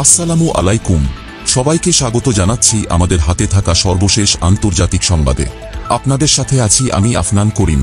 আসসালামু আলাইকুম। সবাইকে স্বাগত জানাচ্ছি আমাদের হাতে থাকা সর্বশেষ আন্তর্জাতিক সংবাদে। আপনাদের সাথে আছি আমি আফনান করিম।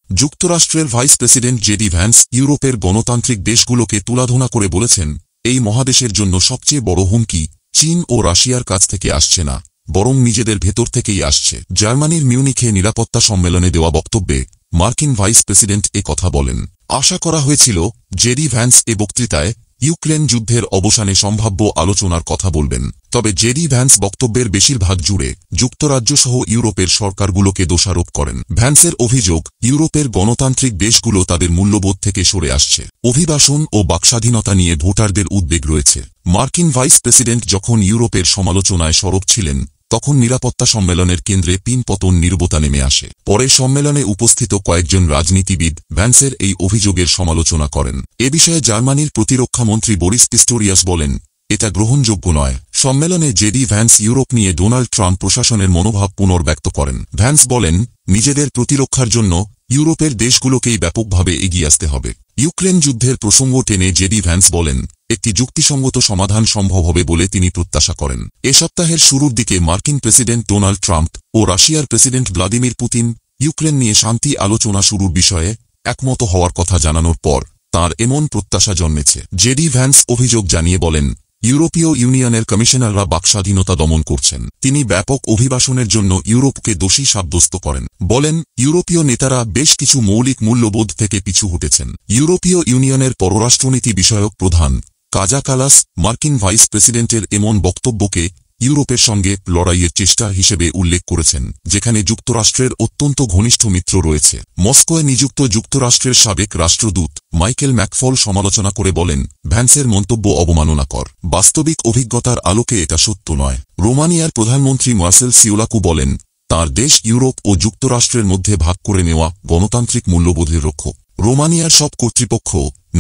যুক্তরাষ্ট্রের ভাইস প্রেসিডেন্ট জেডি ভ্যান্স ইউরোপের গণতান্ত্রিক দেশগুলোকে তুলাধনা করে বলেছেন, এই মহাদেশের জন্য সবচেয়ে বড় হুমকি চীন ও রাশিয়ার কাছ থেকে আসছে না, বরং নিজেদের ভেতর থেকেই আসছে। জার্মানির মিউনিখে নিরাপত্তা সম্মেলনে দেওয়া বক্তব্যে মার্কিন ভাইস প্রেসিডেন্ট এ কথা বলেন। আশা করা হয়েছিল জেডি ভ্যান্স এ বক্তৃতায় ইউক্রেন যুদ্ধের অবসানে সম্ভাব্য আলোচনার কথা বলবেন। তবে জেডি ভ্যান্স বক্তব্যের বেশিরভাগ জুড়ে যুক্তরাজ্য সহ ইউরোপের সরকারগুলোকে দোষারোপ করেন। ভ্যান্সের অভিযোগ, ইউরোপের গণতান্ত্রিক দেশগুলো তাদের মূল্যবোধ থেকে সরে আসছে। অভিবাসন ও বাকস্বাধীনতা নিয়ে ভোটারদের উদ্বেগ রয়েছে। মার্কিন ভাইস প্রেসিডেন্ট যখন ইউরোপের সমালোচনায় সরব ছিলেন, তখন নিরাপত্তা সম্মেলনের কেন্দ্রে পিনপতন নীরবতা নেমে আসে। পরে সম্মেলনে উপস্থিত কয়েকজন রাজনীতিবিদ ভ্যান্সের এই অভিযোগের সমালোচনা করেন। এ বিষয়ে জার্মানির প্রতিরক্ষামন্ত্রী বরিস পিস্টোরিয়াস বলেন, এটা গ্রহণযোগ্য নয়। সম্মেলনে জেডি ভ্যান্স ইউরোপ নিয়ে ডোনাল্ড ট্রাম্প প্রশাসনের মনোভাব পুনর্ব্যক্ত করেন। ভ্যান্স বলেন, নিজেদের প্রতিরক্ষার জন্য ইউরোপের দেশগুলোকেই ব্যাপকভাবে এগিয়ে আসতে হবে। ইউক্রেন যুদ্ধের প্রসঙ্গ টেনে জেডি ভ্যান্স বলেন, একটি যুক্তিসঙ্গত সমাধান সম্ভব হবে বলে তিনি প্রত্যাশা করেন। এ সপ্তাহের শুরুর দিকে মার্কিন প্রেসিডেন্ট ডোনাল্ড ট্রাম্প ও রাশিয়ার প্রেসিডেন্ট ভ্লাদিমির পুতিন ইউক্রেন নিয়ে শান্তি আলোচনা শুরুর বিষয়ে একমত হওয়ার কথা জানানোর পর তাঁর এমন প্রত্যাশা জন্মেছে। জেডি ভ্যান্স অভিযোগ জানিয়ে বলেন, ইউরোপীয় ইউনিয়নের কমিশনাররা বাকস্বাধীনতা দমন করছেন। তিনি ব্যাপক অভিবাসনের জন্য ইউরোপকে দোষী সাব্যস্ত করেন। বলেন, ইউরোপীয় নেতারা বেশ কিছু মৌলিক মূল্যবোধ থেকে পিছু হটেছেন। ইউরোপীয় ইউনিয়নের পররাষ্ট্রনীতি বিষয়ক প্রধান কাজা কালাস মার্কিন ভাইস প্রেসিডেন্টের এমন বক্তব্যকে ইউরোপের সঙ্গে লড়াইয়ের চেষ্টা হিসেবে উল্লেখ করেছেন, যেখানে যুক্তরাষ্ট্রের অত্যন্ত ঘনিষ্ঠ মিত্র রয়েছে। মস্কোয় নিযুক্ত যুক্তরাষ্ট্রের সাবেক রাষ্ট্রদূত মাইকেল ম্যাকফল সমালোচনা করে বলেন, ভ্যান্সের মন্তব্য অবমাননাকর। বাস্তবিক অভিজ্ঞতার আলোকে এটা সত্য নয়। রোমানিয়ার প্রধানমন্ত্রী মার্সেল সিওলাকু বলেন, তার দেশ ইউরোপ ও যুক্তরাষ্ট্রের মধ্যে ভাগ করে নেওয়া গণতান্ত্রিক মূল্যবোধের রক্ষক। রোমানিয়ার সব কর্তৃপক্ষ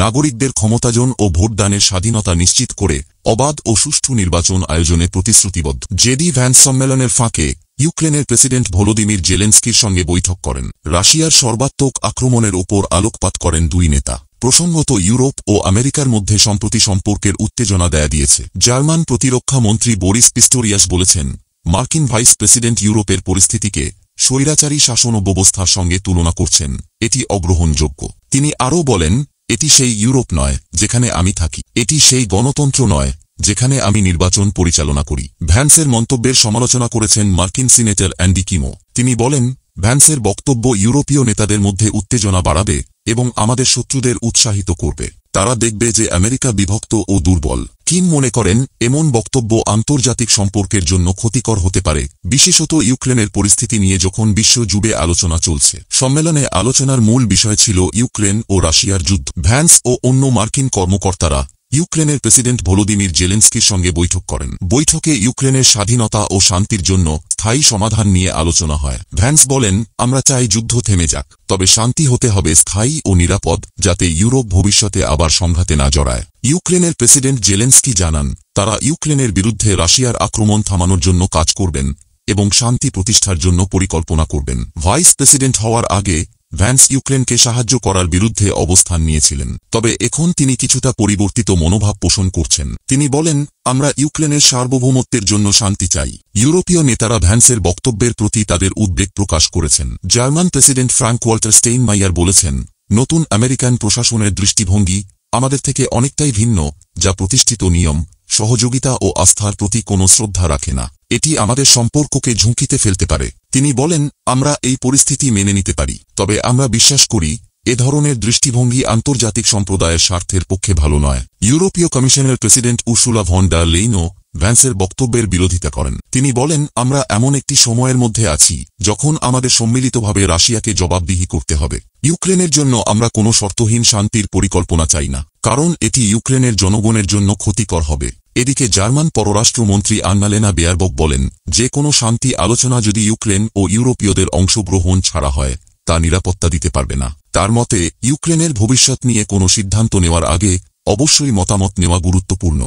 নাগরিকদের ক্ষমতায়ন ও ভোটদানের স্বাধীনতা নিশ্চিত করে অবাধ ও সুষ্ঠু নির্বাচন আয়োজনে প্রতিশ্রুতিবদ্ধ। জেডি ভ্যান্স সম্মেলনের ফাঁকে ইউক্রেনের প্রেসিডেন্ট ভলোদিমির জেলেনস্কির সঙ্গে বৈঠক করেন। রাশিয়ার সর্বাত্মক আক্রমণের ওপর আলোকপাত করেন দুই নেতা। প্রসঙ্গত, ইউরোপ ও আমেরিকার মধ্যে সম্প্রতি সম্পর্কের উত্তেজনা দেখা দিয়েছে। জার্মান প্রতিরক্ষা মন্ত্রী বরিস পিস্টোরিয়াস বলেছেন, মার্কিন ভাইস প্রেসিডেন্ট ইউরোপের পরিস্থিতিকে স্বৈরাচারী শাসন ব্যবস্থার সঙ্গে তুলনা করছেন। এটি অগ্রহণযোগ্য। তিনি আরও বলেন, এটি সেই ইউরোপ নয় যেখানে আমি থাকি। এটি সেই গণতন্ত্র নয় যেখানে আমি নির্বাচন পরিচালনা করি। ভ্যান্সের মন্তব্যের সমালোচনা করেছেন মার্কিন সিনেটর অ্যান্ডি কিমো। তিনি বলেন, ভ্যান্সের বক্তব্য ইউরোপীয় নেতাদের মধ্যে উত্তেজনা বাড়াবে এবং আমাদের শত্রুদের উৎসাহিত করবে। তারা দেখবে যে আমেরিকা বিভক্ত ও দুর্বল। কিম মনে করেন, এমন বক্তব্য আন্তর্জাতিক সম্পর্কের জন্য ক্ষতিকর হতে পারে, বিশেষত ইউক্রেনের পরিস্থিতি নিয়ে যখন বিশ্ব জুড়ে আলোচনা চলছে। সম্মেলনে আলোচনার মূল বিষয় ছিল ইউক্রেন ও রাশিয়ার যুদ্ধ। ভ্যান্স ও অন্য মার্কিন কর্মকর্তারা ইউক্রেনের প্রেসিডেন্ট ভলোদিমির জেলেনস্কির সঙ্গে বৈঠক করেন। বৈঠকে ইউক্রেনের স্বাধীনতা ও শান্তির জন্য স্থায়ী সমাধান নিয়ে আলোচনা হয়। ভ্যান্স বলেন, আমরা চাই যুদ্ধ থেমে যাক, তবে শান্তি হতে হবে স্থায়ী ও নিরাপদ, যাতে ইউরোপ ভবিষ্যতে আবার সংঘাতে না জড়ায়। ইউক্রেনের প্রেসিডেন্ট জেলেনস্কি জানান, তারা ইউক্রেনের বিরুদ্ধে রাশিয়ার আক্রমণ থামানোর জন্য কাজ করবেন এবং শান্তি প্রতিষ্ঠার জন্য পরিকল্পনা করবেন। ভাইস প্রেসিডেন্ট হওয়ার আগে ভ্যান্স ইউক্রেনকে সাহায্য করার বিরুদ্ধে অবস্থান নিয়েছিলেন, তবে এখন তিনি কিছুটা পরিবর্তিত মনোভাব পোষণ করছেন। তিনি বলেন, আমরা ইউক্রেনের সার্বভৌমত্বের জন্য শান্তি চাই। ইউরোপীয় নেতারা ভ্যান্সের বক্তব্যের প্রতি তাদের উদ্বেগ প্রকাশ করেছেন। জার্মান প্রেসিডেন্ট ফ্রাঙ্ক ওয়াল্টার স্টেইনমাইয়ার বলেছেন, নতুন আমেরিকান প্রশাসনের দৃষ্টিভঙ্গি আমাদের থেকে অনেকটাই ভিন্ন, যা প্রতিষ্ঠিত নিয়ম, সহযোগিতা ও আস্থার প্রতি কোনো শ্রদ্ধা রাখে না। এটি আমাদের সম্পর্ককে ঝুঁকিতে ফেলতে পারে। তিনি বলেন, আমরা এই পরিস্থিতি মেনে নিতে পারি, তবে আমরা বিশ্বাস করি এ ধরনের দৃষ্টিভঙ্গি আন্তর্জাতিক সম্প্রদায়ের স্বার্থের পক্ষে ভালো নয়। ইউরোপীয় কমিশনের প্রেসিডেন্ট উর্সুলা ভন ডার লেইনও ভ্যান্সের বক্তব্যের বিরোধিতা করেন। তিনি বলেন, আমরা এমন একটি সময়ের মধ্যে আছি যখন আমাদের সম্মিলিতভাবে রাশিয়াকে জবাবদিহি করতে হবে। ইউক্রেনের জন্য আমরা কোনো শর্তহীন শান্তির পরিকল্পনা চাই না, কারণ এটি ইউক্রেনের জনগণের জন্য ক্ষতিকর হবে। এদিকে জার্মান পররাষ্ট্রমন্ত্রী আন্নালেনা বেয়ারবক বলেন, যে কোনো শান্তি আলোচনা যদি ইউক্রেন ও ইউরোপীয়দের অংশগ্রহণ ছাড়া হয়, তা নিরাপত্তা দিতে পারবে না। তার মতে, ইউক্রেনের ভবিষ্যৎ নিয়ে কোনো সিদ্ধান্ত নেওয়ার আগে অবশ্যই মতামত নেওয়া গুরুত্বপূর্ণ।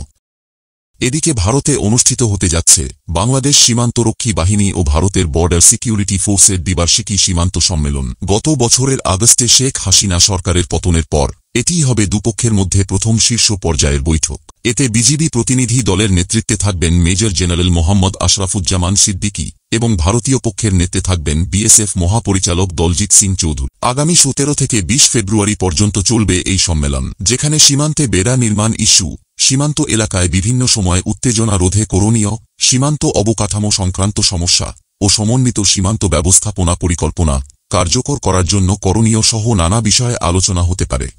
এদিকে ভারতে অনুষ্ঠিত হতে যাচ্ছে বাংলাদেশ সীমান্তরক্ষী বাহিনী ও ভারতের বর্ডার সিকিউরিটি ফোর্সের দ্বিবার্ষিকী সীমান্ত সম্মেলন। গত বছরের আগস্টে শেখ হাসিনা সরকারের পতনের পর এটিই হবে দুপক্ষের মধ্যে প্রথম শীর্ষ পর্যায়ের বৈঠক। এতে বিজিবি প্রতিনিধি দলের নেতৃত্বে থাকবেন মেজর জেনারেল মোহাম্মদ আশরাফুজ্জামান সিদ্দিকী এবং ভারতীয় পক্ষের নেতৃত্বে থাকবেন বিএসএফ মহাপরিচালক দলজিৎ সিং চৌধুরী। আগামী 17 থেকে 20 ফেব্রুয়ারি পর্যন্ত চলবে এই সম্মেলন, যেখানে সীমান্তে বেড়া নির্মাণ ইস্যু, সীমান্ত এলাকায় বিভিন্ন সময় উত্তেজনা রোধে করণীয়, সীমান্ত অবকাঠামো সংক্রান্ত সমস্যা ও সমন্বিত সীমান্ত ব্যবস্থাপনা পরিকল্পনা কার্যকর করার জন্য করণীয় সহ নানা বিষয়ে আলোচনা হতে পারে।